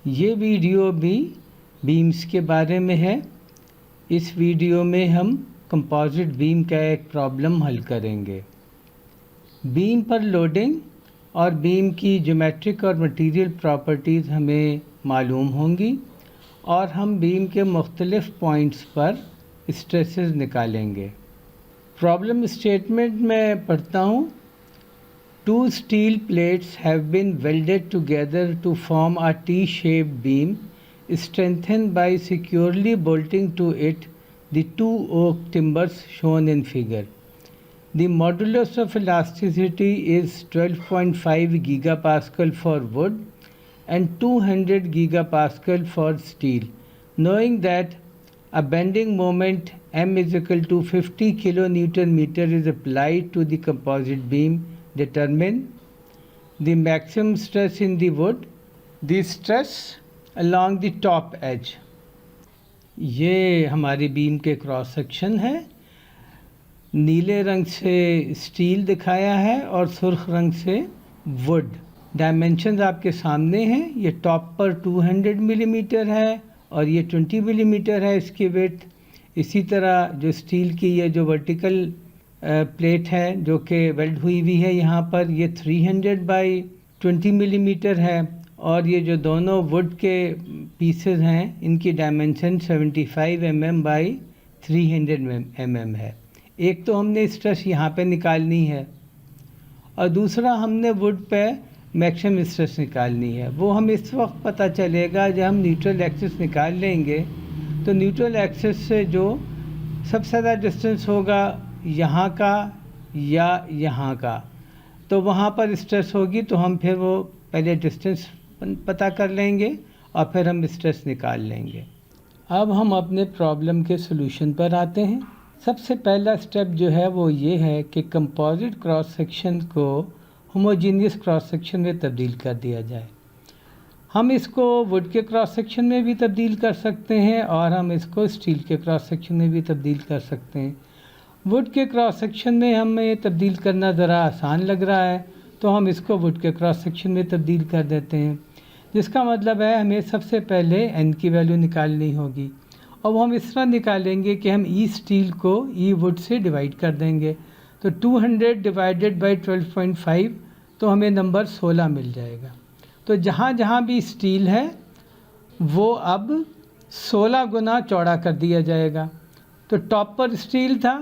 ये वीडियो भी बीम्स के बारे में है। इस वीडियो में हम कंपोजिट बीम का एक प्रॉब्लम हल करेंगे। बीम पर लोडिंग और बीम की ज्योमेट्रिक और मटेरियल प्रॉपर्टीज़ हमें मालूम होंगी और हम बीम के मुख्तलिफ पॉइंट्स पर स्ट्रेसेस निकालेंगे। प्रॉब्लम स्टेटमेंट में पढ़ता हूँ। Two steel plates have been welded together to form a T-shaped beam, strengthened by securely bolting to it the two oak timbers shown in figure. The modulus of elasticity is 12.5 gigapascal for wood and 200 gigapascal for steel. Knowing that a bending moment M is equal to 50 kilonewton meter is applied to the composite beam, determine the maximum stress in the wood, the stress along the top edge. ये हमारी beam के cross section है। नीले रंग से steel दिखाया है और सुर्ख रंग से वुड। डायमेंशंस आपके सामने हैं। ये टॉप पर 200 मिलीमीटर है और ये 20 मिलीमीटर है इसकी विड्थ। इसी तरह जो स्टील की ये जो वर्टिकल प्लेट है जो कि वेल्ड हुई हुई है यहाँ पर, ये 300 बाई 20 मिलीमीटर है और ये जो दोनों वुड के पीसेस हैं इनकी डायमेंशन 75 mm बाई 300 mm है। एक तो हमने स्ट्रेस यहाँ पे निकालनी है और दूसरा हमने वुड पे मैक्सिमम स्ट्रेस निकालनी है। वो हम इस वक्त पता चलेगा जब हम न्यूट्रल एक्सिस निकाल लेंगे। तो न्यूट्रल एक्सिस से जो सबसे ज़्यादा डिस्टेंस होगा यहाँ का या यहाँ का, तो वहाँ पर स्ट्रेस होगी तो हम फिर वो पहले डिस्टेंस पता कर लेंगे और फिर हम स्ट्रेस निकाल लेंगे। अब हम अपने प्रॉब्लम के सॉल्यूशन पर आते हैं। सबसे पहला स्टेप जो है वो ये है कि कंपोजिट क्रॉस सेक्शन को होमोजीनियस क्रॉस सेक्शन में तब्दील कर दिया जाए। हम इसको वुड के क्रॉस सेक्शन में भी तब्दील कर सकते हैं और हम इसको स्टील के क्रॉस सेक्शन में भी तब्दील कर सकते हैं। वुड के क्रॉस सेक्शन में हमें तब्दील करना ज़रा आसान लग रहा है तो हम इसको वुड के क्रॉस सेक्शन में तब्दील कर देते हैं, जिसका मतलब है हमें सबसे पहले n की वैल्यू निकालनी होगी और वो हम इस तरह निकालेंगे कि हम ई स्टील को ई वुड से डिवाइड कर देंगे। तो 200 डिवाइडेड बाई 12.5 तो हमें नंबर 16 मिल जाएगा। तो जहाँ जहाँ भी स्टील है वो अब 16 गुना चौड़ा कर दिया जाएगा। तो टॉप पर स्टील था,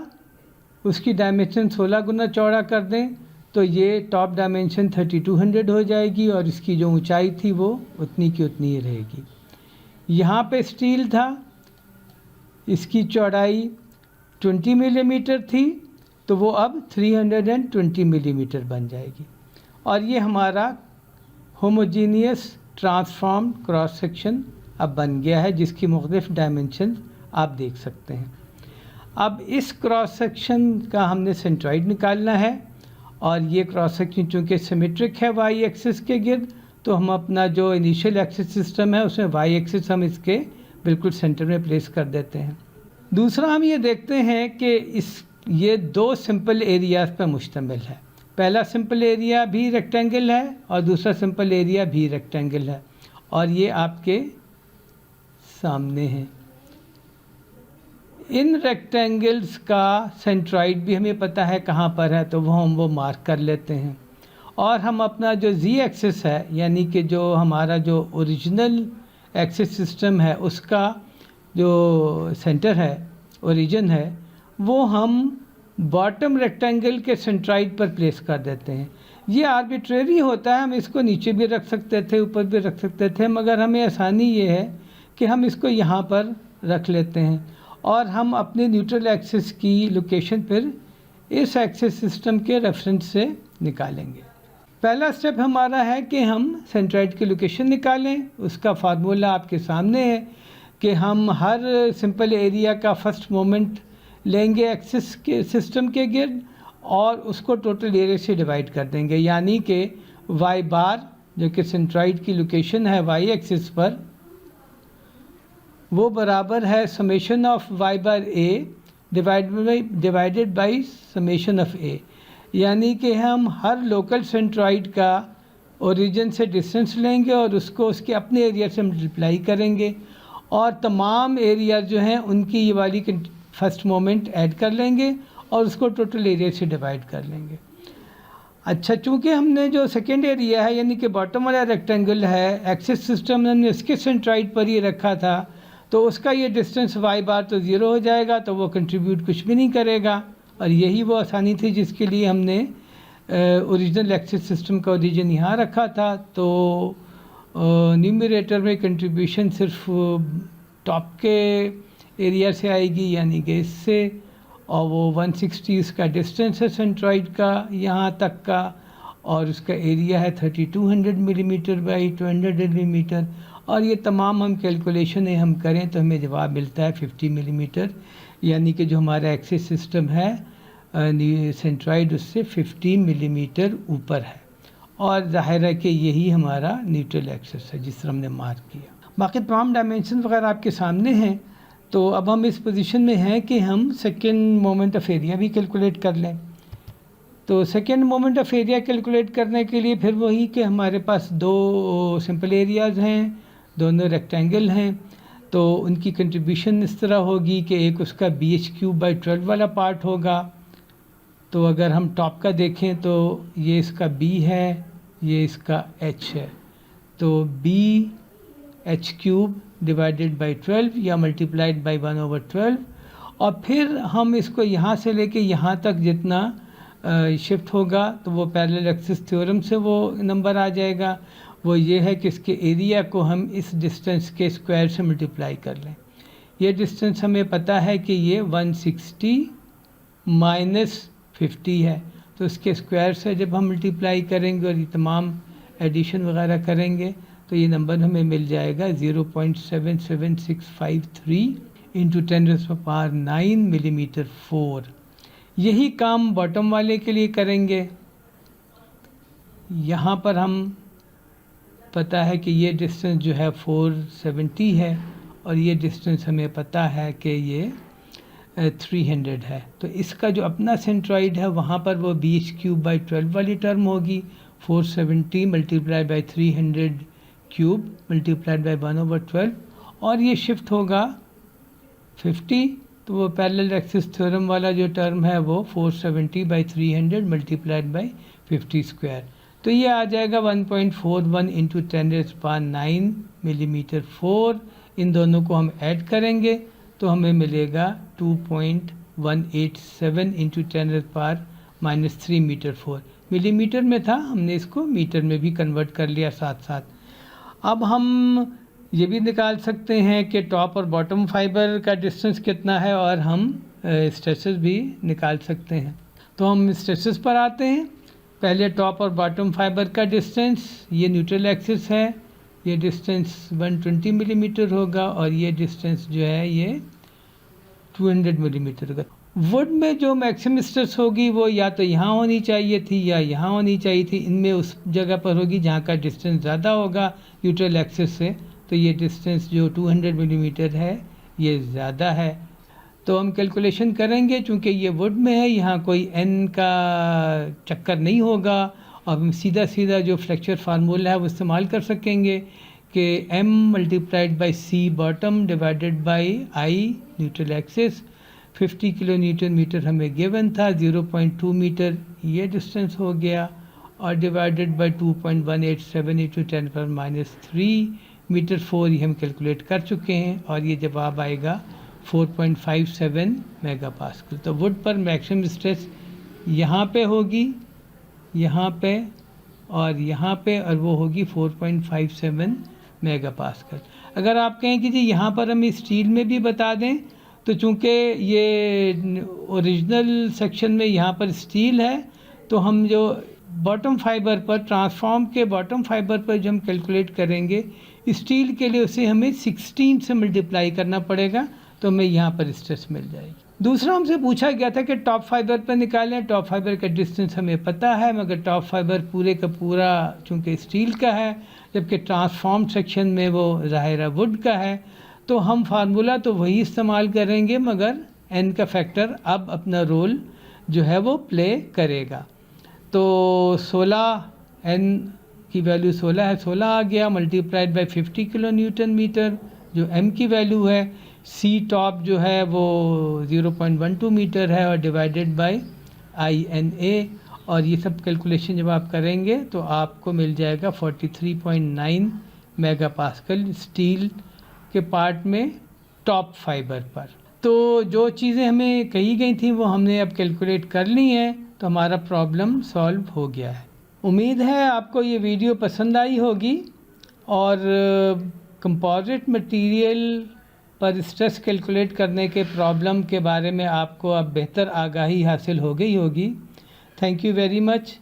उसकी डायमेंशन 16 गुना चौड़ा कर दें तो ये टॉप डायमेंशन 3200 हो जाएगी और इसकी जो ऊंचाई थी वो उतनी की उतनी ही रहेगी। यहाँ पे स्टील था, इसकी चौड़ाई 20 मिलीमीटर थी तो वो अब 320 मिलीमीटर बन जाएगी और ये हमारा होमोजीनियस ट्रांसफॉर्म क्रॉस सेक्शन अब बन गया है, जिसकी मुख्तलिफ डायमेंशन आप देख सकते हैं। अब इस क्रॉस सेक्शन का हमने सेंट्रॉइड निकालना है और ये क्रॉस सेक्शन चूँकि सिमेट्रिक है वाई एक्सिस के गिर्द, तो हम अपना जो इनिशियल एक्सिस सिस्टम है उसमें वाई एक्सिस हम इसके बिल्कुल सेंटर में प्लेस कर देते हैं। दूसरा हम ये देखते हैं कि ये दो सिंपल एरियाज़ पर मुश्तमिल है। पहला सिंपल एरिया भी रेक्टेंगल है और दूसरा सिंपल एरिया भी रेक्टेंगल है और ये आपके सामने है। इन रेक्टेंगल्स का सेंट्रॉइड भी हमें पता है कहाँ पर है, तो वो हम मार्क कर लेते हैं और हम अपना जो जी एक्सिस है यानी कि जो हमारा जो ओरिजिनल एक्सिस सिस्टम है उसका जो सेंटर है, ओरिजिन है, वो हम बॉटम रेक्टेंगल के सेंट्रॉइड पर प्लेस कर देते हैं। ये आर्बिट्रेरी होता है, हम इसको नीचे भी रख सकते थे, ऊपर भी रख सकते थे, मगर हमें आसानी ये है कि हम इसको यहाँ पर रख लेते हैं और हम अपने न्यूट्रल एक्सिस की लोकेशन फिर इस एक्सिस सिस्टम के रेफरेंस से निकालेंगे। पहला स्टेप हमारा है कि हम सेंट्रॉइड की लोकेशन निकालें। उसका फार्मूला आपके सामने है कि हम हर सिंपल एरिया का फर्स्ट मोमेंट लेंगे एक्सिस के सिस्टम के गिर्द और उसको टोटल एरिया से डिवाइड कर देंगे, यानी कि वाई बार जो कि सेंट्रॉइड की लोकेशन है वाई एक्सिस पर, वो बराबर है summation of y bar a divided by summation of a, यानी कि हम हर लोकल सेंट्रॉइड का ओरिजिन से डिस्टेंस लेंगे और उसको उसके अपने एरिया से मल्टीप्लाई करेंगे और तमाम एरिया जो हैं उनकी ये वाली फर्स्ट मोमेंट ऐड कर लेंगे और उसको टोटल एरिया से डिवाइड कर लेंगे। अच्छा, चूँकि हमने जो सेकेंड एरिया है यानी कि बॉटम वाला रेक्टेंगल है, एक्सिस सिस्टम हमने इसके सेंट्राइड पर ही रखा था, तो उसका ये डिस्टेंस y बार तो ज़ीरो हो जाएगा, तो वो कंट्रीब्यूट कुछ भी नहीं करेगा। और यही वो आसानी थी जिसके लिए हमने ओरिजिनल एक्सिस सिस्टम का ओरिजिन यहाँ रखा था। तो न्यूमरेटर में कंट्रीब्यूशन सिर्फ टॉप के एरिया से आएगी यानी कि इससे, और वो 160 इसका डिस्टेंस है सेंट्रॉइड का यहाँ तक का, और उसका एरिया है 3200 मिलीमीटर बाई 200 मिलीमीटर। और ये तमाम हम कैलकुलेशन हम करें तो हमें जवाब मिलता है 50 मिलीमीटर, यानी कि जो हमारा एक्सिस सिस्टम है सेंट्रॉइड उससे 50 मिलीमीटर ऊपर है। और जाहिर है कि यही हमारा न्यूट्रल एक्सिस है जिस तरह हमने मार्क किया। बाकी तमाम डायमेंशन वगैरह आपके सामने हैं। तो अब हम इस पोजीशन में हैं कि हम सेकेंड मोमेंट ऑफ एरिया भी कैलकुलेट कर लें। तो second moment of area calculate करने के लिए फिर वही कि हमारे पास दो सिंपल एरियाज़ हैं, दोनों रेक्टेंगल हैं, तो उनकी कंट्रीब्यूशन इस तरह होगी कि एक उसका BH³/12 वाला पार्ट होगा। तो अगर हम टॉप का देखें तो ये इसका B है, ये इसका H है, तो BH³ डिवाइडेड बाई 12 या मल्टीप्लाइड बाई 1/12। और फिर हम इसको यहाँ से लेके यहाँ तक जितना शिफ्ट होगा तो वो पैरेलल एक्सिस थ्योरम से वो नंबर आ जाएगा। वो ये है कि इसके एरिया को हम इस डिस्टेंस के स्क्वायर से मल्टीप्लाई कर लें। ये डिस्टेंस हमें पता है कि ये 160 माइनस 50 है, तो इसके स्क्वायर से जब हम मल्टीप्लाई करेंगे और ये तमाम एडिशन वगैरह करेंगे तो ये नंबर हमें मिल जाएगा 0.77653 इंटू 10⁹ मिलीमीटर 4। यही काम बॉटम वाले के लिए करेंगे। यहाँ पर हम पता है कि ये डिस्टेंस जो है 470 है और ये डिस्टेंस हमें पता है कि ये 300 है। तो इसका जो अपना सेंट्रॉइड है वहाँ पर वो BH³/12 वाली टर्म होगी, 470 मल्टीप्लाई बाई 300³ मल्टीप्लाइड बाई 1/12, और ये शिफ्ट होगा 50। तो वो पैरेलल एक्सिस थ्योरम वाला जो टर्म है वो 470 बाई 300 मल्टीप्लाइड बाई 50 स्क्वायर। तो ये आ जाएगा 1.41 इंटू 10⁹ मिलीमीटर 4। इन दोनों को हम ऐड करेंगे तो हमें मिलेगा 2.187 इंटू 10⁻³ मीटर 4। मिलीमीटर में था, हमने इसको मीटर में भी कन्वर्ट कर लिया साथ साथ। अब हम ये भी निकाल सकते हैं कि टॉप और बॉटम फाइबर का डिस्टेंस कितना है, और हम स्ट्रेसेस भी निकाल सकते हैं। तो हम स्ट्रेसेस पर आते हैं। पहले टॉप और बॉटम फाइबर का डिस्टेंस, ये न्यूट्रल एक्सिस है, ये डिस्टेंस 120 मिलीमीटर होगा और ये डिस्टेंस जो है ये 200 मिलीमीटर होगा। वुड में जो मैक्सिमम स्ट्रेस होगी वो या तो यहाँ होनी चाहिए थी या यहाँ होनी चाहिए थी। इनमें उस जगह पर होगी जहाँ का डिस्टेंस ज़्यादा होगा न्यूट्रल एक्सिस से। तो ये डिस्टेंस जो 200 मिलीमीटर है ये ज़्यादा है। तो हम कैलकुलेशन करेंगे, चूँकि ये वुड में है, यहाँ कोई n का चक्कर नहीं होगा और हम सीधा सीधा जो फ्लेक्चर फार्मूला है वो इस्तेमाल कर सकेंगे कि m multiplied by c bottom divided by i neutral axis. 50 kilo newton metre हमें गिवन था, 0.2 मीटर ये डिस्टेंस हो गया, और डिवाइडेड बाई 2.187 इंटू 10⁻³ मीटर 4 ये हम कैलकुलेट कर चुके हैं, और ये जवाब आएगा 4.57 मेगापास्कल। तो वुड पर मैक्सिमम स्ट्रेस यहाँ पे होगी, यहाँ पे और यहाँ पे, और वो होगी 4.57 मेगापास्कल। अगर आप कहें कि जी यहाँ पर हम स्टील में भी बता दें, तो चूँकि ये ओरिजिनल सेक्शन में यहाँ पर स्टील है, तो हम जो बॉटम फाइबर पर, ट्रांसफॉर्म के बॉटम फाइबर पर जो हम कैलकुलेट करेंगे स्टील के लिए, उसे हमें 16 से मल्टीप्लाई करना पड़ेगा, तो हमें यहाँ पर स्ट्रेस मिल जाएगी। दूसरा हमसे पूछा गया था कि टॉप फाइबर पर निकालें। टॉप फाइबर का डिस्टेंस हमें पता है, मगर टॉप फाइबर पूरे का पूरा चूँकि स्टील का है, जबकि ट्रांसफॉर्म सेक्शन में वो ज़ाहिर वुड का है। तो हम फार्मूला तो वही इस्तेमाल करेंगे, मगर n का फैक्टर अब अपना रोल जो है वो प्ले करेगा। तो 16 n की वैल्यू 16 है, 16 आ गया, multiplied by 50 kilo newton metre जो m की वैल्यू है। सी टॉप जो है वो 0.12 मीटर है और डिवाइडेड बाय INA, और ये सब कैलकुलेशन जब आप करेंगे तो आपको मिल जाएगा 43.9 मेगापास्कल स्टील के पार्ट में टॉप फाइबर पर। तो जो चीज़ें हमें कही गई थी वो हमने अब कैलकुलेट कर ली हैं, तो हमारा प्रॉब्लम सॉल्व हो गया है। उम्मीद है आपको ये वीडियो पसंद आई होगी और कंपोजिट मटेरियल पर स्ट्रेस कैलकुलेट करने के प्रॉब्लम के बारे में आपको अब बेहतर आगाही हासिल हो गई होगी। Thank you very much.